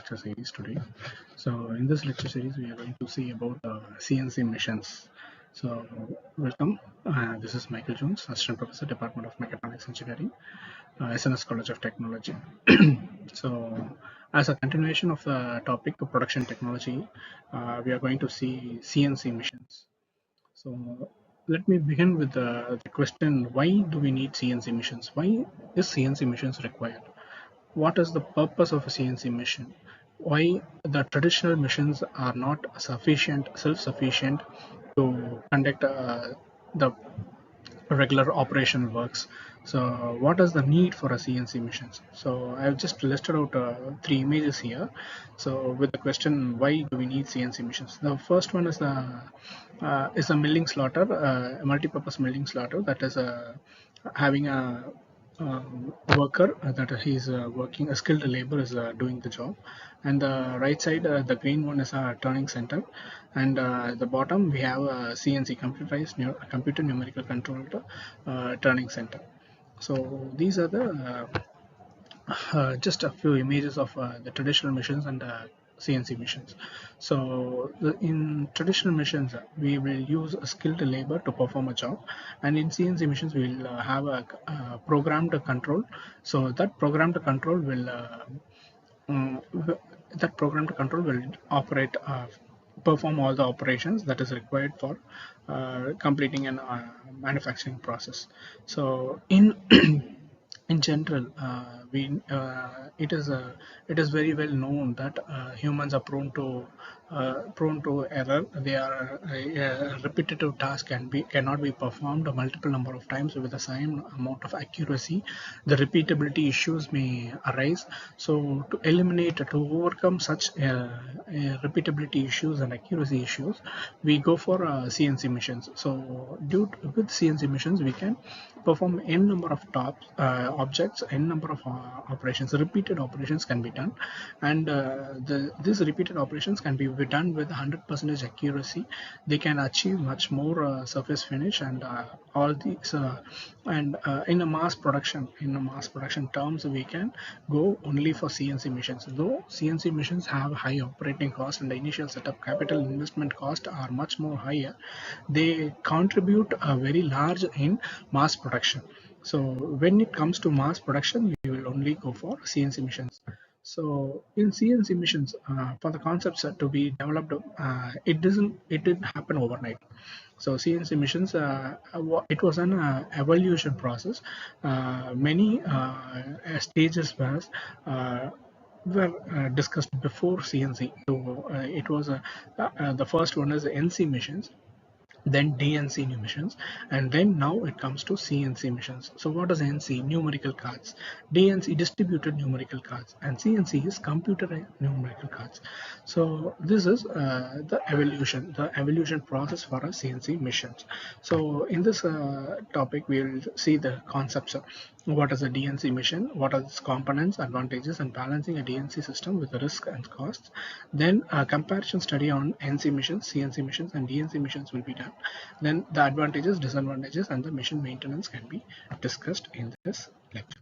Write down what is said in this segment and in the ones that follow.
lecture series today. So in this lecture series, we are going to see about CNC machines. So welcome. This is Michael Jones, Assistant Professor, Department of Mechatronics Engineering, SNS College of Technology. So as a continuation of the topic of production technology, we are going to see CNC machines. So let me begin with the question: why do we need CNC machines? Why is CNC machines required? What is the purpose of a CNC machine? Why the traditional machines are not self-sufficient to conduct the regular operation works? So what is the need for a CNC machines? So I've just listed out three images here. So with the question, why do we need CNC machines? The first one is a milling slaughter, a multi-purpose milling slaughter that is having a worker that he's working, a skilled labor is doing the job, and the right side, the green one is a turning center, and at the bottom we have a CNC, computer numerical controlled turning center. So these are the just a few images of the traditional machines and CNC machines. So in traditional machines, we will use a skilled labor to perform a job, and in CNC machines, we will have a programmed control. So that programmed control will mm, operate, perform all the operations that is required for completing an manufacturing process. So in in general, it is very well known that humans are prone to error. They are a repetitive task cannot be performed a multiple number of times with the same amount of accuracy. The repeatability issues may arise. So to overcome such repeatability issues and accuracy issues, we go for CNC machines. So with CNC machines, we can perform n number of objects, n number of operations. Repeated operations can be done, and these repeated operations can be done with 100% accuracy. They can achieve much more surface finish, and all these in a mass production terms, we can go only for CNC machines. Though CNC machines have high operating cost and the initial setup capital investment cost are much more higher, they contribute very large in mass production. So when it comes to mass production, we will only go for CNC machines. So in CNC machines, for the concepts to be developed, it didn't happen overnight. So CNC machines, it was an evolution process. Many stages were discussed before CNC. So it was the first one is NC machines, then DNC machines, and then now it comes to CNC machines. So what is NC? Numerical cards. DNC, distributed numerical cards, and CNC is computer numerical cards. So this is the evolution process for a CNC machines. So in this topic, we will see the concepts of what is a DNC machine, what are its components, advantages, and balancing a DNC system with the risk and costs. Then a comparison study on NC machines, CNC machines, and DNC machines will be done. Then the advantages, disadvantages, and the machine maintenance can be discussed in this lecture.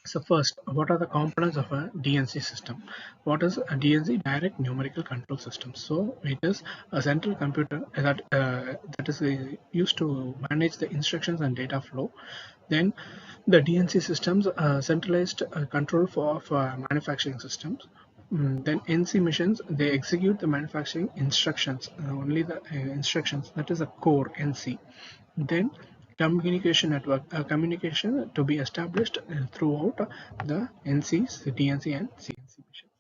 So first, what are the components of a DNC system? What is a DNC? Direct numerical control system. So it is a central computer that is used to manage the instructions and data flow. Then the DNC systems, centralized control for manufacturing systems. Then NC machines, they execute the manufacturing instructions, only the instructions, that is a core NC. Then communication network, communication to be established throughout the NCs, the DNC and CNC machines.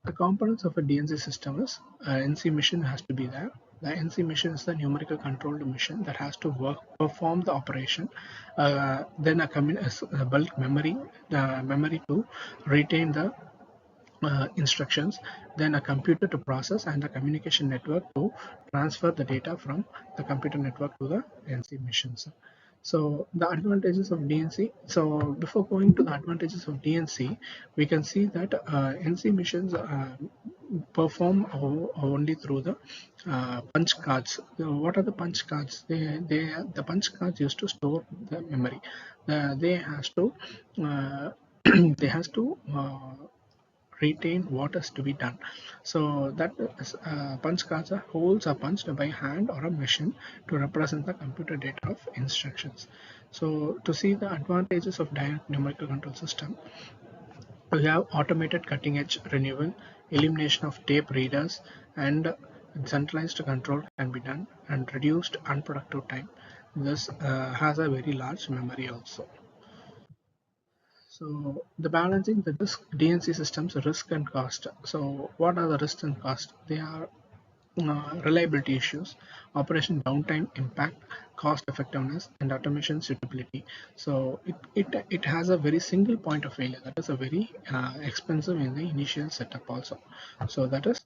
The components of a DNC system is NC machine has to be there. The NC machine is the numerical controlled machine that has to perform the operation. Then a bulk memory, the memory to retain the instructions, then a computer to process, and a communication network to transfer the data from the computer network to the NC machines. So the advantages of DNC. So before going to the advantages of DNC, we can see that NC machines perform only through the punch cards. What are the punch cards? The punch cards used to store the memory. They has to they has to retain what is to be done. So that is, punch cards are holes are punched by hand or a machine to represent the computer data of instructions. So to see the advantages of dynamic numerical control system, we have automated cutting edge renewal, elimination of tape readers, and centralized control can be done, and reduced unproductive time. This has a very large memory also. So the balancing the risk DNC systems risk and cost. So what are the risks and cost? They are reliability issues, operation downtime impact, cost effectiveness, and automation suitability. So it has a very single point of failure. That is a very expensive in the initial setup also. So that is